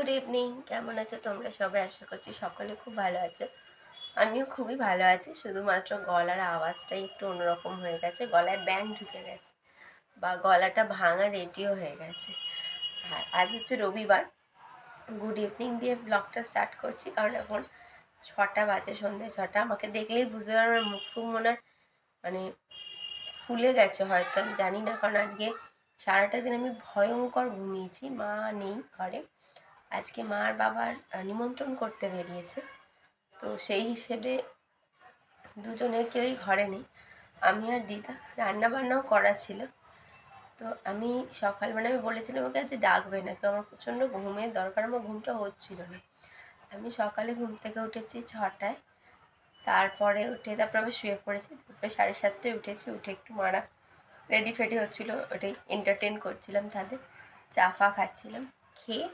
Good evening. কেমন আছো তোমরা সবাই? আশা করছি সকলে খুব ভালো আছো। আমিও খুবই ভালো আছি, শুধুমাত্র গলার আওয়াজটাই একটু অন্যরকম হয়ে গেছে, গলায় ব্যাঙ ঢুকে গেছে বা গলাটা ভাঙা রেডিও হয়ে গেছে। আর আজ হচ্ছে রবিবার। গুড ইভিনিং দিয়ে ব্লগটা স্টার্ট করছি, কারণ এখন 6টা বাজে, সন্ধ্যে 6টা। আমাকে দেখলেই বুঝতে পারবে মুখ ফুক মনে হয় মানে ফুলে গেছে হয়তো, আমি জানি না, কারণ আজকে সারাটা দিন আমি ভয়ঙ্কর ঘুমিয়েছি। মা নেই ঘরে, আজকে মা আর বাবার নিমন্ত্রণ করতে বেরিয়েছে, তো সেই হিসেবে দুজনের কেউই ঘরে নেই, আমি আর দিদা। রান্না বান্নাও করা ছিল, তো আমি আমি বলেছিলাম ওকে আজকে ডাকবে না, কেউ আমার প্রচণ্ড ঘুমের দরকার, আমার ঘুমটা হচ্ছিল না। আমি সকালে ঘুম থেকে উঠেছি 6টায়, তারপরে তারপর আমি শুয়ে পড়েছি। তারপরে 7:30টায় উঠেছি, উঠে একটু মারা রেডি ফেডি হচ্ছিলো, ওটাই এন্টারটেন করছিলাম তাদের, চা ফা খাচ্ছিলাম। খেয়ে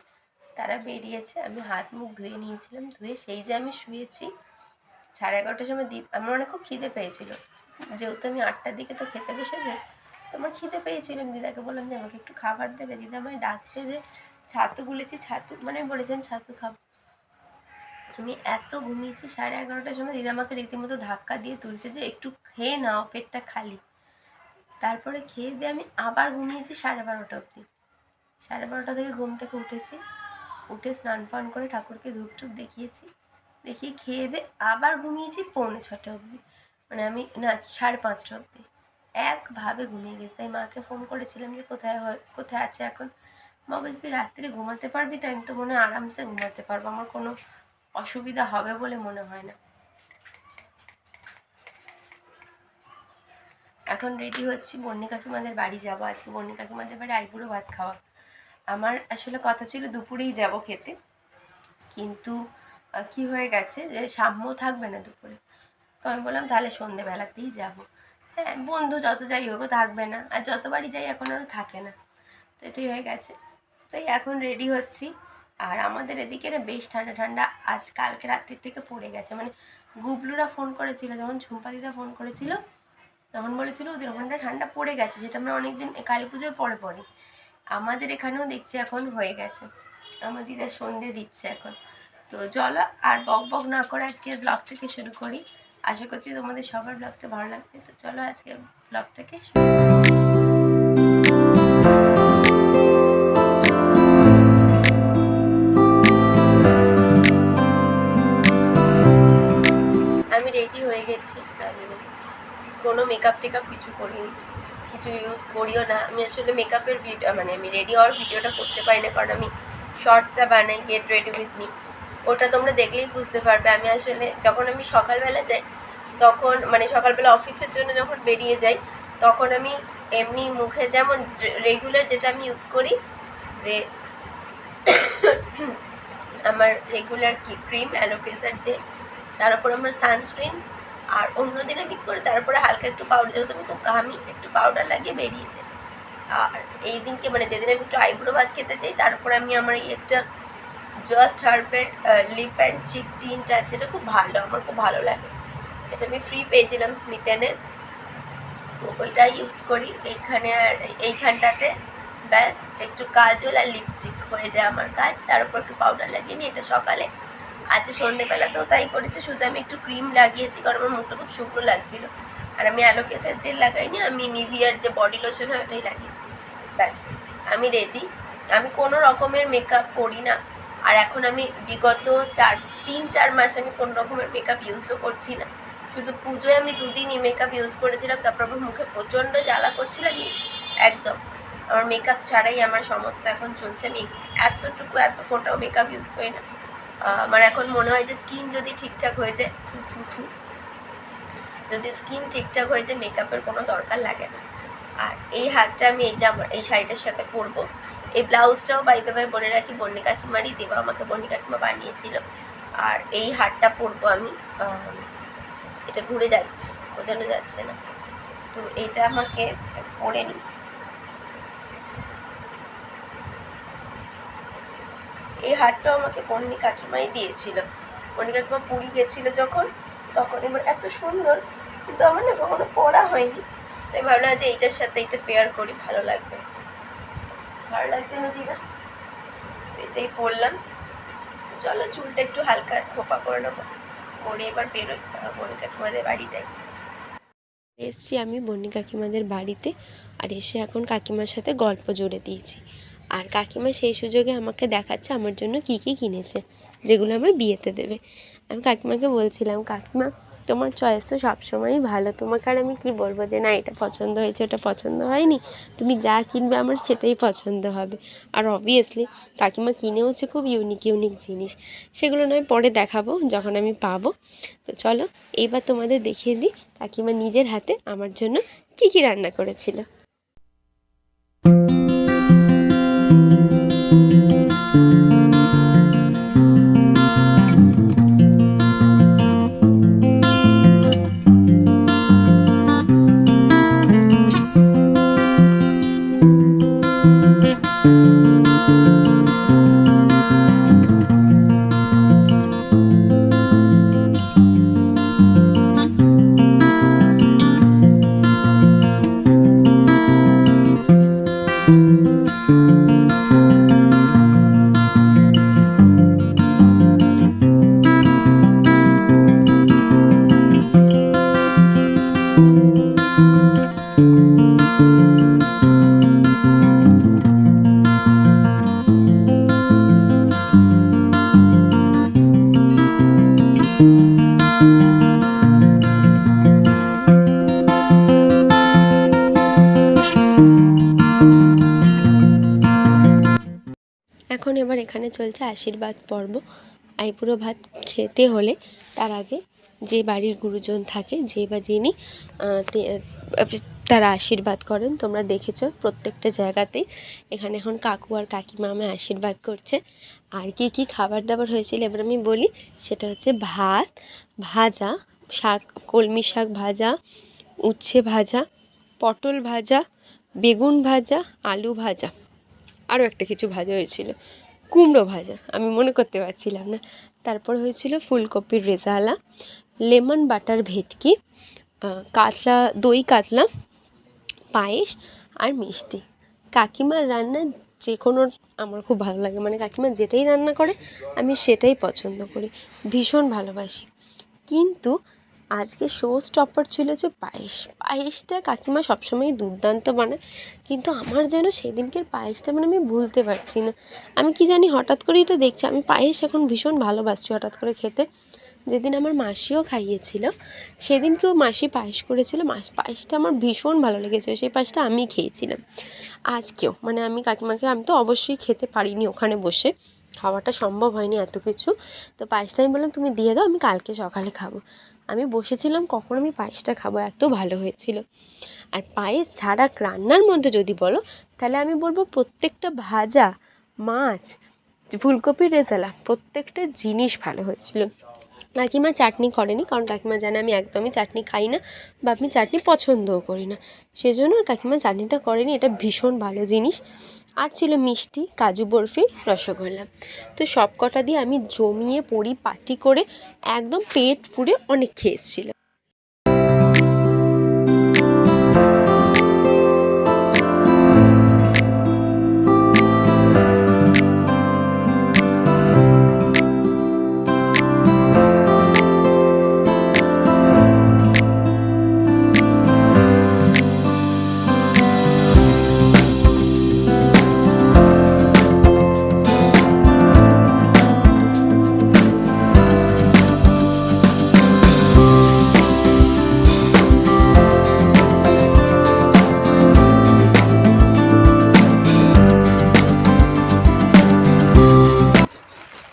তারা বেরিয়েছে, আমি হাত মুখ ধুয়ে নিয়েছিলাম, ধুয়ে সেই যে আমি শুয়েছি 11:30টার সময় আমার খুব খিদে পেয়েছিল, যেহেতু আমি 8টার দিকে তো খেতে বসেছে, তো আমার খিদে পেয়েছিল। আমি দিদাকে বললাম যে আমাকে একটু খাবার দেবে। দিদা আমায় ডাকছে যে ছাতু গুলেছি, ছাতু বলেছেন ছাতু খাবো। আমি এত ঘুমিয়েছি, 11:30টার সময় দিদা আমাকে রীতিমতো ধাক্কা দিয়ে তুলছে যে একটু খেয়ে নাও, পেটটা খালি। তারপরে খেয়ে দিয়ে আমি আবার ঘুমিয়েছি 12:30 অবধি। 12:30 থেকে ঘুম থেকে উঠেছি, উঠে স্নান ফান করে ঠাকুরকে ধূপ টুপ দেখিয়েছি, দেখিয়ে খেয়ে দিয়ে আবার ঘুমিয়েছি 6:45 অবধি, আমি না 5:30 অবধি একভাবে ঘুমিয়ে গেছি। তাই মাকে ফোন করেছিলাম যে কোথায় আছে এখন। মা বলছি তুই রাত্রে ঘুমাতে পারবি তো? আমি তো মনে হয় আরামসে ঘুমাতে পারবো, আমার কোনো অসুবিধা হবে বলে মনে হয় না। এখন রেডি হচ্ছি, বন্নি কাকিমাদের বাড়ি যাবো। আজকে বন্নি কাকিমাদের বাড়ি আইবুড়ো ভাত খাওয়া। আমার আসলে কথা ছিল দুপুরেই যাব খেতে, কিন্তু কি হয়ে গেছে যে সাম্য থাকবে না দুপুরে, তো আমি বললাম তাহলে সন্ধেবেলাতেই যাব। হ্যাঁ, বন্ধু যত যাই হোক থাকবে না, আর যতবারই যাই এখন আর থাকে না, তো এটাই হয়ে গেছে। তো এখন রেডি হচ্ছি। আর আমাদের এদিকে না বেশ ঠান্ডা ঠান্ডা আজ কালকে রাত্রির থেকে পড়ে গেছে। গুবলুরা ফোন করেছিল, যখন ঝুম্পা দিদা ফোন করেছিল তখন বলেছিল ওদের ওখানটা ঠান্ডা পড়ে গেছে, যেটা আমরা অনেকদিন কালী পুজোর পরে পরে আমাদের এখানেও দেখছি এখন হয়ে গেছে। আমার দিদা সন্ধে দিচ্ছে এখন। তো চলো আর বক বক না করে আজকে ব্লগটাকে শুরু করি। আশা করছি তোমাদের সবার ব্লগটা ভালো লাগবে। তো চলো আজকে ব্লগটাকে আমি রেডি হয়ে গেছি। আমি কোনো মেকআপ টেকআপ কিছু করিনি, কিছু ইউজ করিও না। আমি আসলে মেকআপের ভিডিও আমি রেডি হওয়ার ভিডিওটা করতে পারি না, কারণ আমি শর্টসটা বানাই গেট রেডি উইথ মি, ওটা তোমরা দেখলেই বুঝতে পারবে। আমি আসলে যখন আমি সকালবেলা যাই তখন সকালবেলা অফিসের জন্য যখন বেরিয়ে যাই তখন আমি এমনি মুখে যেমন রেগুলার যেটা আমি ইউজ করি, যে আমার রেগুলার ক্রিম অ্যালোকেসার যে, তার উপর আমার সানস্ক্রিন, আর অন্যদিন আমি করে তারপরে হালকা একটু পাউডার, যেহেতু আমি খুব ঘামি একটু পাউডার লাগিয়ে বেরিয়েছে। আর এই দিনকে যেদিন আমি একটু আইবুড়ো ভাত খেতে চাই, তারপরে আমি আমার এই একটা জাস্ট হার্বের লিপ অ্যান্ড চিক টিন্ট আছে, এটা খুব ভালো, আমার খুব ভালো লাগে। এটা আমি ফ্রি পেয়েছিলাম স্মিথেনে, তো ওইটা ইউজ করি এইখানে। আর এইখানটাতে ব্যাস একটু কাজল আর লিপস্টিক হয়ে যায় আমার কাজ, তার উপর একটু পাউডার লাগিয়ে নিই। এটা সকালে, আজ সন্ধ্যেবেলাতেও তাই করেছি, শুধু আমি একটু ক্রিম লাগিয়েছি কারণ আমার মুখটা খুব শুকনো লাগছিলো। আর আমি অ্যালোকেসার জেল লাগাইনি, আমি নিভিয়ার যে বডি লোশন হয় ওটাই লাগিয়েছি। ব্যাস আমি রেডি। আমি কোনো রকমের মেকআপ করি না, আর এখন আমি বিগত 3-4 মাস আমি কোনো রকমের মেকআপ ইউজও করছি না। শুধু পুজোয় আমি 2 দিনই মেকআপ ইউজ করেছিলাম, তারপর আমার মুখে প্রচণ্ড জ্বালা করছিল, আমি একদম আমার মেকআপ ছাড়াই আমার সমস্ত এখন চলছে। আমি এত ফোটাও মেকআপ ইউজ করি না। আমার এখন মনে হয় যে স্কিন যদি ঠিকঠাক হয়ে যায়, যদি স্কিন ঠিকঠাক হয়ে যায় মেকআপের কোনো দরকার লাগে না। আর এই হারটা আমি এই শাড়িটার সাথে পরবো। এই ব্লাউজটাও বাইতে ভাই বলে রাখি বন্নি কাকিমারই দেওয়া, আমাকে বন্নি কাকিমা বানিয়েছিল। আর এই হারটা পরবো আমি, এটা ঘুরে যাচ্ছে, বোঝানো যাচ্ছে না, তো এটা আমাকে পরে নিই। এই হারটাও আমাকে বন্নি কাকিমাই দিয়েছিল। বন্নি কাকিমা পুরী গেছিলো যখন, তখন এবার এত সুন্দর, কিন্তু আমার না কখনো পরা হয়নি, তাই ভাবলাম যে এইটার সাথে এটা পেয়ার করি, ভালো লাগবে। ভালো লাগছে না দিদা? এটাই পরলাম। চলো চুলটা একটু হালকা খোপা করে নেবো, করে এবার বেরোই, বনি কাকিমাদের বাড়ি যাই। এসছি আমি বনি কাকিমাদের বাড়িতে, আর এসে এখন কাকিমার সাথে গল্প জুড়ে দিয়েছি। আর কাকিমা সেই সুযোগে আমাকে দেখাচ্ছে আমার জন্য কী কী কিনেছে, যেগুলো আমার বিয়েতে দেবে। আমি কাকিমাকে বলছিলাম, কাকিমা তোমার চয়েস তো সবসময়ই ভালো, তোমাকে আর আমি কী বলবো যে না এটা পছন্দ হয়েছে ওটা পছন্দ হয়নি, তুমি যা কিনবে আমার সেটাই পছন্দ হবে। আর অবভিয়াসলি কাকিমা কিনেওছে খুব ইউনিক ইউনিক জিনিস, সেগুলো নয় পরে দেখাবো যখন আমি পাবো। তো চলো এইবার তোমাদের দেখিয়ে দিই কাকিমা নিজের হাতে আমার জন্য কী কী রান্না করেছিল। এখন এবার এখানে চলছে আশীর্বাদ পর্ব। আইবুড়ো ভাত খেতে হলে তার আগে যে বাড়ির গুরুজন থাকে, যে বা যিনি তারা আশীর্বাদ করেন। তোমরা দেখেছো প্রত্যেকটা জায়গাতেই। এখানে এখন কাকু আর কাকিমা আমায় আশীর্বাদ করছে। আর কি কি খাবার দাবার হয়েছিল এবার আমি বলি। সেটা হচ্ছে ভাত, ভাজা, শাক, কলমি শাক ভাজা, উচ্ছে ভাজা, পটল ভাজা, বেগুন ভাজা, আলু ভাজা, আরও একটা কিছু ভাজা হয়েছিল, কুমড়ো ভাজা, আমি মনে করতে পারছিলাম না। তারপর হয়েছিল ফুলকপির রেজালা, লেমন বাটার ভেটকি, কাতলা, দই কাতলা, পায়েস আর মিষ্টি। কাকিমার রান্না যে কোনো আমার খুব ভালো লাগে, মানে কাকিমা যেটাই রান্না করে আমি সেটাই পছন্দ করি, ভীষণ ভালোবাসি। কিন্তু আজকে শো স্টপার ছিল যে পায়েস। পায়েসটা কাকিমা সবসময়ই দুর্দান্ত বানায়, কিন্তু আমার যেন সেদিনকের পায়েসটা মানে আমি ভুলতে পারছি না। আমি কি জানি হঠাৎ করে এটা দেখছি, আমি পায়েস এখন ভীষণ ভালোবাসছি হঠাৎ করে খেতে। যেদিন আমার মাসিও খাইয়েছিল সেদিনকেও মাসি পায়েস করেছিল, পায়েসটা আমার ভীষণ ভালো লেগেছে, সেই পায়েসটা আমি খেয়েছিলাম। আজকেও মানে আমি কাকিমাকে, আমি তো অবশ্যই খেতে পারিনি ওখানে বসে, খাওয়াটা সম্ভব হয়নি এত কিছু। তো পায়েসটা আমি বললাম তুমি দিয়ে দাও, আমি কালকে সকালে খাবো। আমি বসেছিলাম কখন আমি পায়েসটা খাবো, এত ভালো হয়েছিল। আর পায়েস ছাড়া রান্নার মধ্যে যদি বলো তাহলে আমি বলবো প্রত্যেকটা ভাজা, মাছ, ফুলকপির রেজালা, প্রত্যেকটা জিনিস ভালো হয়েছিল। কাকিমা চাটনি করেনি, কারণ কাকিমা জানে আমি একদমই চাটনি খাই না বা আমি চাটনি পছন্দও করি না, সেজন্য কাকিমা চাটনিটা করেনি। এটা ভীষণ ভালো জিনিস। আর ছিল মিষ্টি, কাজু বরফি, রসগোল্লা। তো সব কটা দিয়ে আমি জমিয়ে পরিপাটি করে একদম পেট পুরে অনেক খেয়ে এসেছিলাম।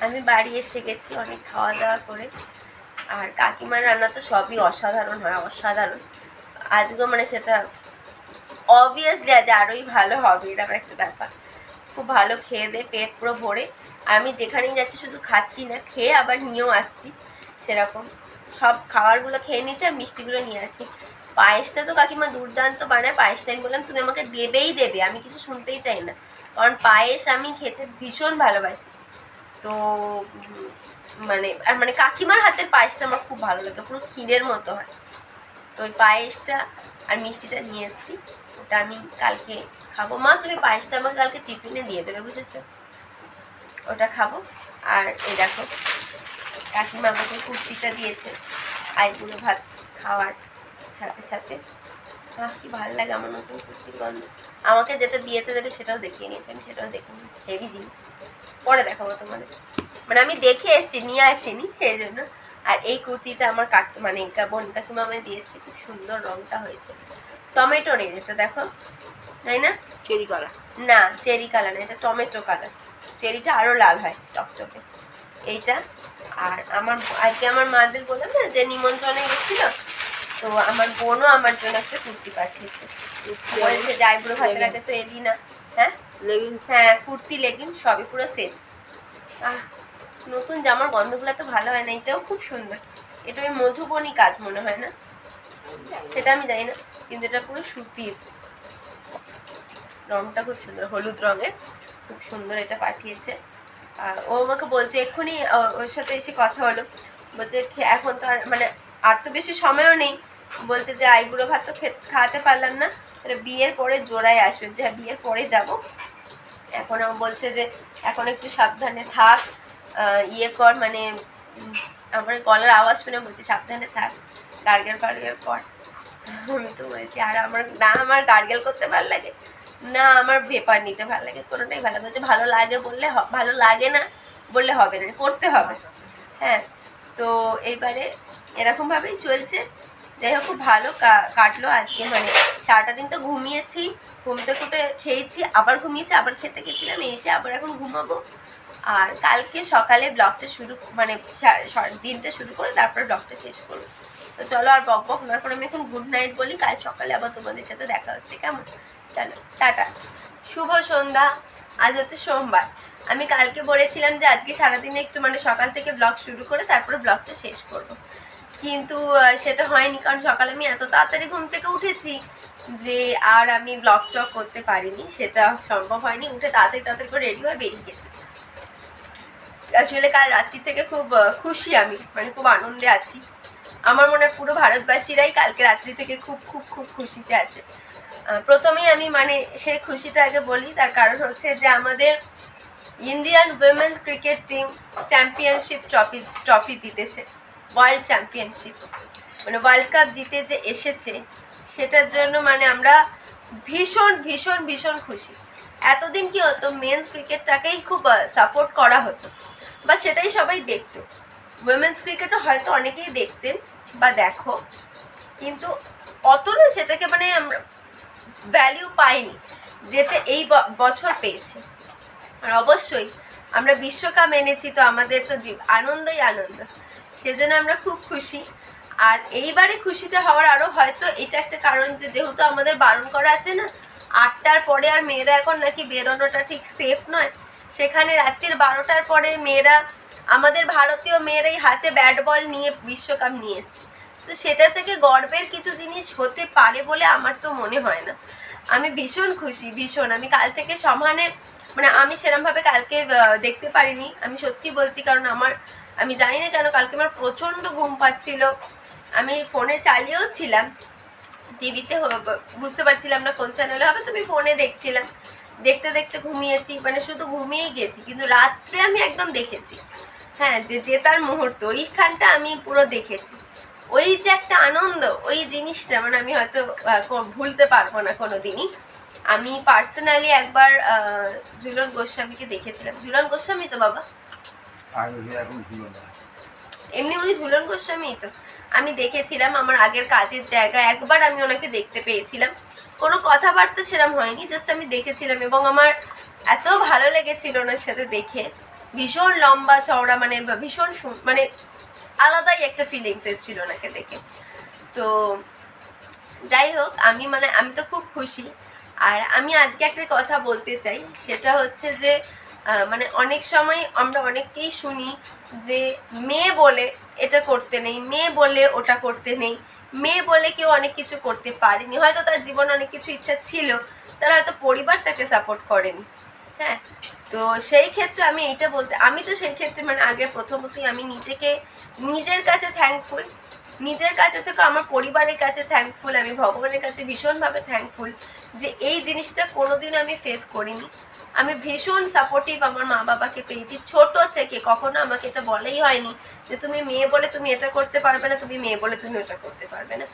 আমি বাড়ি এসে গেছি অনেক খাওয়া দাওয়া করে। আর কাকিমার রান্না তো সবই অসাধারণ হয়, অসাধারণ। আজকে মানে সেটা অবভিয়াসলি আজ আরোই ভালো হবে, এরকম একটা ব্যাপার। খুব ভালো খেয়ে দে পেট পুরো ভরে। আর আমি যেখানেই যাচ্ছি শুধু খাচ্ছি না, খেয়ে আবার নিয়েও আসছি, সেরকম সব খাবারগুলো খেয়ে নিচ্ছি আর মিষ্টিগুলো নিয়ে আসছি। পায়েসটা তো কাকিমা দুর্দান্ত বানায়, পায়েসটা আমি বললাম তুমি আমাকে দেবেই দেবে, আমি কিছু শুনতেই চাই না, কারণ পায়েস আমি খেতে ভীষণ ভালোবাসি। তো মানে আর মানে কাকিমার হাতের পায়েসটা আমার খুব ভালো লাগে, পুরো ক্ষীরের মতো হয়। তো ওই পায়েসটা আর মিষ্টিটা নিয়ে এসেছি, ওটা আমি কালকে খাবো। মা তুমি পায়েসটা আমাকে কালকে টিফিনে দিয়ে দেবে, বুঝেছো? ওটা খাবো। আর এই দেখো কাকিমা আমাকে কুর্তিটা দিয়েছে আইবুড়ো ভাত খাওয়ার সাথে সাথে। কি ভালো লাগে আমার নতুন কুর্তির গন্ধ। আমাকে যেটা বিয়েতে দেবে সেটাও দেখিয়ে নিয়েছে, আমি সেটাও দেখে নিয়েছি, হেভি জিনিস, পরে দেখাবো তোমাদের। মানে আমি দেখে এসেছি, নিয়ে আসিনি সেই জন্য। আর এই কুর্তিটা আমার মানে বোন কাকিমা আমায় দিয়েছে, খুব সুন্দর রংটা হয়েছে, টমেটো রেড এটা দেখো, তাই না? চেরি কালার না, চেরি কালার না, এটা টমেটো কালার, চেরিটা আরও লাল হয় টকটকে এইটা। আর আমার আজকে আমার মাদের বললাম না যে নিমন্ত্রণে গেছিল, তো আমার বোনও আমার জন্য একটা কুর্তি পাঠিয়েছে, বলেছে যে আইবুড়ো ভাতের আগে তো এলি না। হ্যাঁ লেগিংস, হ্যাঁ কুর্তি লেগিংস সবই পুরো সেট। নতুন জামার গন্ধগুলো তো ভালো হয় না, এটাও খুব সুন্দর, এটা ওই মধুবনী কাজ মনে হয় না, সেটা আমি জানি না, কিন্তু এটা পুরো সুতির, রংটা খুব সুন্দর, হলুদ রঙের, খুব সুন্দর এটা পাঠিয়েছে। আর ও আমাকে বলছে এক্ষুনি, ওর সাথে এসে কথা হলো, বলছে এখন তো আর মানে আর তো বেশি সময়ও নেই, বলছে যে আইবুড়ো ভাত তো খাওয়াতে পারলাম না, বিয়ের পরে জোড়ায় আসবে, যে বিয়ের পরে যাব। এখন ও বলছে যে এখন একটু সাবধানে থাক, ইয়ে কর, মানে আমার গলার আওয়াজ শুনে বলছে সাবধানে থাক, গার্গেল ফার্গেল কর। আমি তো বলছি আর আমার না, আমার গার্গেল করতে ভালো লাগে না, আমার ভেপার নিতে ভালো লাগে, কোনোটাই ভালো, বলছে ভালো লাগে বললে ভালো লাগে না বললে হবে না, করতে হবে। হ্যাঁ, তো এইবারে এরকমভাবেই চলছে। যাই হোক খুব ভালো কাটলো আজকে, মানে সারাটা দিন তো ঘুমিয়েছি, ঘুমতে খুঁটে খেয়েছি, আবার ঘুমিয়েছি, আবার খেতে গেছিলাম, এসে আবার এখন ঘুমাবো। আর কালকে সকালে ব্লগটা শুরু, মানে দিনটা শুরু করে তারপরে ব্লগটা শেষ করবো। তো চলো আর বক বক না করে আমি এখন গুড নাইট বলি, কাল সকালে আবার তোমাদের সাথে দেখা হচ্ছে, কেমন? চলো টাটা, শুভ সন্ধ্যা। আজ হচ্ছে সোমবার, আমি কালকে বলেছিলাম যে আজকে সারাদিনে একটু মানে সকাল থেকে ব্লগ শুরু করে তারপরে ব্লগটা শেষ করব, কিন্তু সেটা হয়নি, কারণ সকালে আমি এত তাড়াতাড়ি ঘুম থেকে উঠেছি যে আর আমি ব্লগ টক করতে পারিনি, সেটা সম্ভব হয়নি। উঠে তাড়াতাড়ি করে রেডি হয়ে বেরিয়ে গেছি। আসলে কাল রাত্রি থেকে খুব খুশি আমি, মানে খুব আনন্দে আছি। আমার মনে হয় পুরো ভারতবাসীরাই কালকে রাত্রি থেকে খুব খুব খুব খুশিতে আছে। প্রথমেই আমি মানে সেই খুশিটা আগে বলি, তার কারণ হচ্ছে যে আমাদের Indian women's cricket team championship trophy জিতেছে, ওয়ার্ল্ড চ্যাম্পিয়নশিপ, মানে ওয়ার্ল্ড কাপ জিতে যে এসেছে, সেটার জন্য মানে আমরা ভীষণ ভীষণ ভীষণ খুশি। এতদিন কি হতো, মেন্স ক্রিকেটটাকেই খুব সাপোর্ট করা হতো, বা সেটাই সবাই দেখতো, উইমেন্স ক্রিকেটও হয়তো অনেকেই দেখতেন বা দেখো, কিন্তু অত না সেটাকে মানে আমরা ভ্যালিউ পাইনি যেটা এই বছর পেয়েছে। আর অবশ্যই আমরা বিশ্বকাপ এনেছি, তো আমাদের তো আনন্দই আনন্দ, সেজন্য আমরা খুব খুশি। আর এইবারে খুশিটা হওয়ার আরও হয়তো এটা একটা কারণ যে যেহেতু আমাদের বারণ করা আছে না 8টার পরে আর মেয়েরা এখন নাকি বেরোনোটা ঠিক সেফ নয়, সেখানে রাত্রির 12টার পরে মেয়েরা, আমাদের ভারতীয় মেয়েরাই হাতে ব্যাট বল নিয়ে বিশ্বকাপ নিয়ে এসছে, তো সেটা থেকে গর্বের কিছু জিনিস হতে পারে বলে আমার তো মনে হয় না। আমি ভীষণ খুশি, ভীষণ। আমি কাল থেকে সমানে মানে আমি সেরমভাবে কালকে দেখতে পারিনি, আমি সত্যি বলছি, কারণ আমি জানি না কেন কালকে আমার প্রচণ্ড ঘুম পাচ্ছিল, আমি ফোনে চালিয়েও ছিলাম, টিভিতে বুঝতে পারছিলাম না কোন চ্যানেলে হবে, তো আমি ফোনে দেখছিলাম, দেখতে দেখতে ঘুমিয়েছি, মানে শুধু ঘুমিয়েই গেছি, কিন্তু রাত্রে আমি একদম দেখেছি। হ্যাঁ, যে জেতার মুহূর্ত ওইখানটা আমি পুরো দেখেছি, ওই যে একটা আনন্দ, ওই জিনিসটা মানে আমি হয়তো ভুলতে পারবো না কোনো দিনই। আমি পার্সোনালি একবার ঝুলন গোস্বামীকে দেখেছিলাম, ঝুলন গোস্বামী তো বাবা, এমনি উনি ঝুলন গোস্বামী তো, আমি দেখেছিলাম আমার আগের কাজের জায়গায়, একবার আমি ওনাকে দেখতে পেয়েছিলাম, কোনো কথাবার্তা সেরম হয়নি, জাস্ট আমি দেখেছিলাম, এবং আমার এত ভালো লেগেছিল ওনার সাথে দেখে, ভীষণ লম্বা চওড়া, মানে ভীষণ মানে আলাদাই একটা ফিলিংস এসেছিল ওনাকে দেখে। তো যাই হোক, আমি তো খুব খুশি। আর আমি আজকে একটা কথা বলতে চাই, সেটা হচ্ছে যে মানে অনেক সময় আমরা অনেককেই শুনি যে মেয়ে বলে এটা করতে নেই, মেয়ে বলে ওটা করতে নেই, মেয়ে বলে কেউ অনেক কিছু করতে পারেনি, হয়তো তার জীবনে অনেক কিছু ইচ্ছা ছিল, তার হয়তো পরিবার তাকে সাপোর্ট করেনি। হ্যাঁ, তো সেই ক্ষেত্রে আমি এইটা বলতে, আমি তো সেই ক্ষেত্রে মানে আগে প্রথমতই আমি নিজের কাছে থ্যাঙ্কফুল, নিজের কাছে থেকে আমার পরিবারের কাছে থ্যাঙ্কফুল, আমি ভগবানের কাছে ভীষণভাবে থ্যাঙ্কফুল যে এই জিনিসটা কোনোদিন আমি ফেস করিনি। আমি ভীষণ সাপোর্টিভ আমার মা বাবাকে পেয়েছি ছোট থেকে। কখনো আমাকে এটা বলেই হয়নি যে তুমি মেয়ে বলে তুমি এটা করতে পারবে না, তুমি মেয়ে বলে তুমি ওটা করতে পারবে না।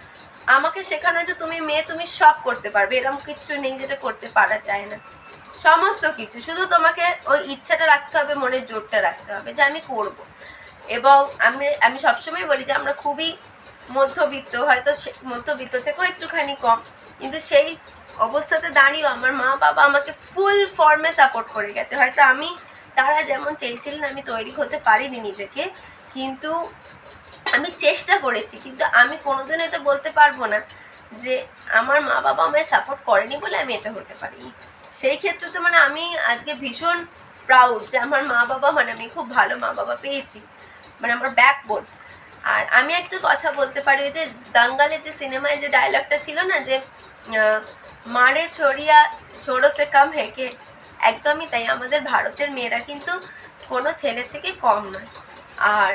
আমাকে শেখানো যে তুমি মেয়ে, তুমি সব করতে পারবে, এরকম কিচ্ছু নেই যেটা করতে পারা যায় না। সমস্ত কিছু, শুধু তোমাকে ওই ইচ্ছাটা রাখতে হবে, মনের জোরটা রাখতে হবে যে আমি করব। এবং আমি সবসময় বলি যে আমরা খুবই মধ্যবিত্ত, হয়তো মধ্যবিত্ত থেকেও একটুখানি কম, কিন্তু সেই অবস্থাতে দাঁড়িয়েও আমার মা বাবা আমাকে ফুল ফর্মে সাপোর্ট করে গেছে। হয়তো আমি তারা যেমন চেয়েছিলেন আমি তৈরি হতে পারিনি নিজেকে, কিন্তু আমি চেষ্টা করেছি। কিন্তু আমি কোনোদিন এটা বলতে পারবো না যে আমার মা বাবা আমায় সাপোর্ট করেনি বলে আমি এটা হতে পারিনি। সেই ক্ষেত্রে তো মানে আমি আজকে ভীষণ প্রাউড যে আমার মা বাবা, মানে আমি খুব ভালো মা বাবা পেয়েছি, মানে আমার ব্যাকবোন। আর আমি একটা কথা বলতে পারি, যে দাঙ্গালের যে সিনেমায় যে ডায়লগটা ছিল না, যে মারে ছড়িয়া ছোড়ো সে কাম হেকে, একদমই তাই। আমাদের ভারতের মেয়েরা কিন্তু কোনো ছেলের থেকে কম নয়। আর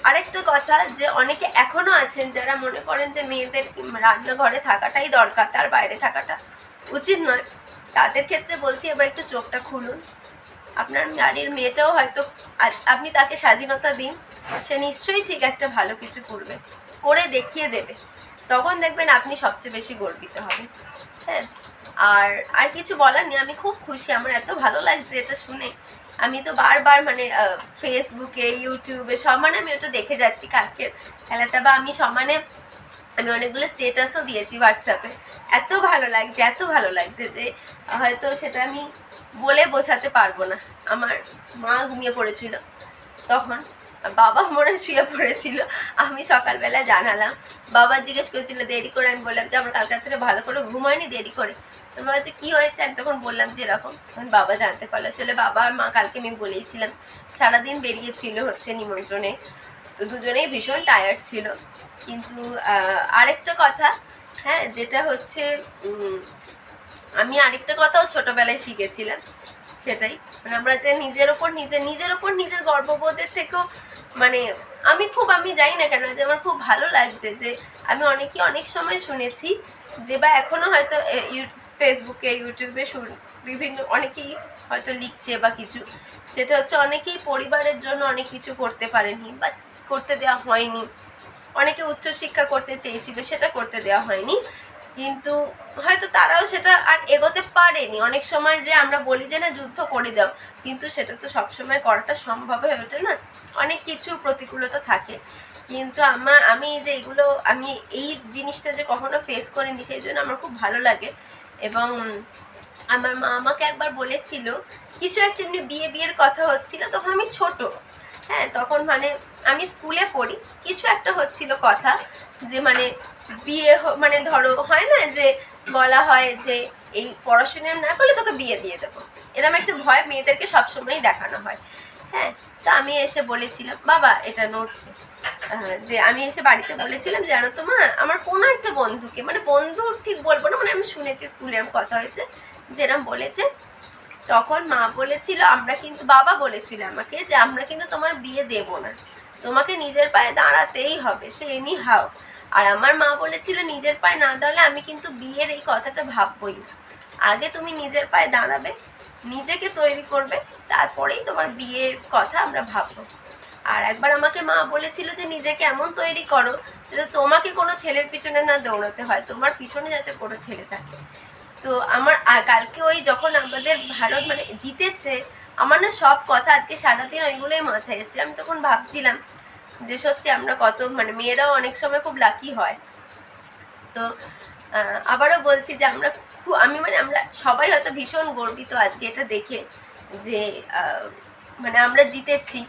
আরেকটা কথা, যে অনেকে এখনো আছেন যারা মনে করেন যে মেয়েদের রান্নাঘরে থাকাটাই দরকার, তার বাইরে থাকাটা উচিত নয়। তাদের ক্ষেত্রে বলছি এবার একটু চোখটা খুলুন। আপনার বাড়ির মেয়েটাও হয়তো আপনি তাকে স্বাধীনতা দিন, সে নিশ্চয়ই ঠিক একটা ভালো কিছু করবে, করে দেখিয়ে দেবে। তখন দেখবেন আপনি সবচেয়ে বেশি গর্বিত হবেন। হ্যাঁ, আর কিছু বলার নেই। আমি খুব খুশি, আমার এত ভালো লাগছে এটা শুনে। আমি তো বারবার মানে ফেসবুকে, ইউটিউবে সমানে আমি ওটা দেখে যাচ্ছি কালকের খেলাটা, বা আমি অনেকগুলো স্টেটাসও দিয়েছি হোয়াটসঅ্যাপে। এত ভালো লাগছে, এত ভালো লাগছে যে হয়তো সেটা আমি বলে বোঝাতে পারবো না। আমার মা ঘুমিয়ে পড়েছিল তখন, বাবা মনে শুয়ে পড়েছিল। আমি সকালবেলা জানালাম, বাবা জিজ্ঞেস করেছিল দেরি করে, আমি বললাম যে আমার কালকে রাত্রে ভালো করে ঘুম হয়নি, দেরি করে। বাবা যে কী হয়েছে, আমি তখন বললাম যে এরকম। তখন বাবা জানতে পারলো। আসলে বাবা আর মা কালকে আমি বলেইছিলাম সারাদিন বেরিয়েছিল হচ্ছে নিমন্ত্রণে, তো দুজনেই ভীষণ টায়ার্ড ছিল। কিন্তু আরেকটা কথা, হ্যাঁ, যেটা হচ্ছে আমি আরেকটা কথাও ছোটোবেলায় শিখেছিলাম, সেটাই মানে আমরা যে নিজের ওপর নিজের গর্ববোধের থেকেও মানে আমি জানি না কেন যে আমার খুব ভালো লাগছে যে আমি অনেক সময় শুনেছি যে, বা এখনও হয়তো ফেসবুকে, ইউটিউবে বিভিন্ন অনেকেই হয়তো লিখছে বা কিছু, সেটা হচ্ছে অনেকেই পরিবারের জন্য অনেক কিছু করতে পারেনি বা করতে দেওয়া হয়নি। অনেকে উচ্চশিক্ষা করতে চেয়েছিল, সেটা করতে দেওয়া হয়নি, কিন্তু হয়তো তারাও সেটা আর এগোতে পারেনি। অনেক সময় যে আমরা বলি যে না যুদ্ধ করে যাও, কিন্তু সেটা তো সবসময় করাটা সম্ভব হয়ে ওঠে না, অনেক কিছু প্রতিকূলতা থাকে। কিন্তু আমি যে আমি এই জিনিসটা যে কখনো ফেস করিনি, সেই জন্য আমার খুব ভালো লাগে। এবং আমার মা আমাকে একবার বলেছিল কিছু একটা, এমনি বিয়ের কথা হচ্ছিল, তখন আমি ছোট, হ্যাঁ, তখন মানে আমি স্কুলে পড়ি, কিছু একটা হচ্ছিল কথা, যে মানে বিয়ে মানে ধরো হয় না যে বলা হয় যে এই পড়াশোনা না করলে তোকে বিয়ে দিয়ে দেবো, এরকম একটা ভয় মেয়েদেরকে সবসময়ই দেখানো হয়। হ্যাঁ, তো আমি এসে বলেছিলাম, বাবা এটা নড়ছে, যে আমি এসে বাড়িতে বলেছিলাম জানো তো মা, আমার কোনো একটা বন্ধুকে, মানে বন্ধু ঠিক বলবো না, মানে আমি শুনেছি স্কুলে এরকম কথা হয়েছে, যেরকম বলেছে। তখন মা বলেছিল বাবা বলেছিল আমাকে যে আমরা কিন্তু তোমার বিয়ে দেব না, তোমাকে নিজের পায়ে দাঁড়াতেই হবে, সে এনি হাও। আর আমার মা বলেছিল নিজের পায়ে না দাঁড়ালে আমি কিন্তু বিয়ের এই কথাটা ভাববই না, আগে তুমি নিজের পায়ে দাঁড়াবে, নিজেকে তৈরি করবে, তারপরেই তোমার বিয়ের কথা আমরা ভাববো। আর একবার আমাকে মা বলেছিল যে নিজেকে এমন তৈরি করো যাতে তোমাকে কোনো ছেলের পিছনে না দৌড়াতে হয়, তোমার পিছনে যাতে কোনো ছেলে থাকে। তো আমার কালকে ওই যখন আমাদের ভারত মানে জিতেছে, আমার না সব কথা আজকে সারাদিন ওইগুলোই মাথায় এসেছে। আমি তখন ভাবছিলাম যে সত্যি আমরা কত মানে মেয়েরাও অনেক সময় খুব লাকি হয়। তো আবারও বলছি যে আমরা আমরা সবাই হয়তো ভীষণ গর্বিত আজকে এটা দেখে যে মানে আমরা জিতেছি।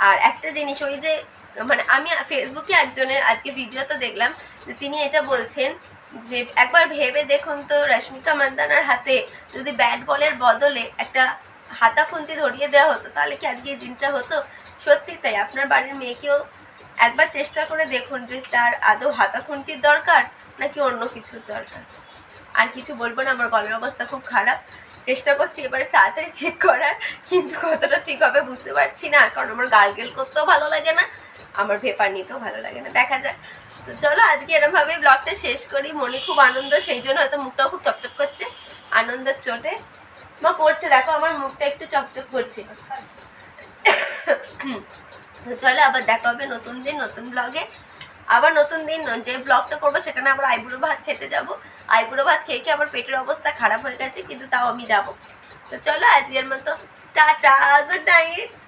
আর একটা জিনিস, ওই যে মানে আমি ফেসবুকে একজনের আজকে ভিডিওতে দেখলাম যে তিনি এটা বলছেন যে একবার ভেবে দেখুন তো, রশ্মিকা মান্দানার হাতে যদি ব্যাট বলের বদলে একটা হাতা খুন্তি ধরিয়ে দেওয়া হতো, তাহলে কি আজকে এই দিনটা হতো? সত্যি তাই। আপনার বাড়ির মেয়েকেও একবার চেষ্টা করে দেখুন যে তার আদৌ হাতা খুন্তির দরকার নাকি অন্য কিছুর দরকার। আর কিছু বলবো না, আমার গলার অবস্থা খুব খারাপ, চেষ্টা করছি এবারে তাড়াতাড়ি চেক করার, কিন্তু কতটা ঠিক হবে বুঝতে পারছি না, কারণ আমার গার্গেল করতেও ভালো লাগে না, আমার ভেপার নিতেও ভালো লাগে না, দেখা যাক। তো চলো আজকে এরমভাবে ব্লগটা শেষ করি। মনে খুব আনন্দ, সেই জন্য হয়তো মুখটাও খুব চকচক করছে আনন্দের চোটে। মা করছে, দেখো আমার মুখটা একটু চকচক করছে। তো চলো আবার দেখা হবে নতুন দিন নতুন ব্লগে। আবার নতুন দিন যে ব্লগটা করবো সেখানে আবার আইবুড়ো ভাত খেতে যাবো। আইবুড়ো ভাত খেয়ে খেয়ে আমার পেটের অবস্থা খারাপ হয়ে গেছে, কিন্তু তাও আমি যাবো। তো চলো আজকের মতো টাটা, গুড নাইট।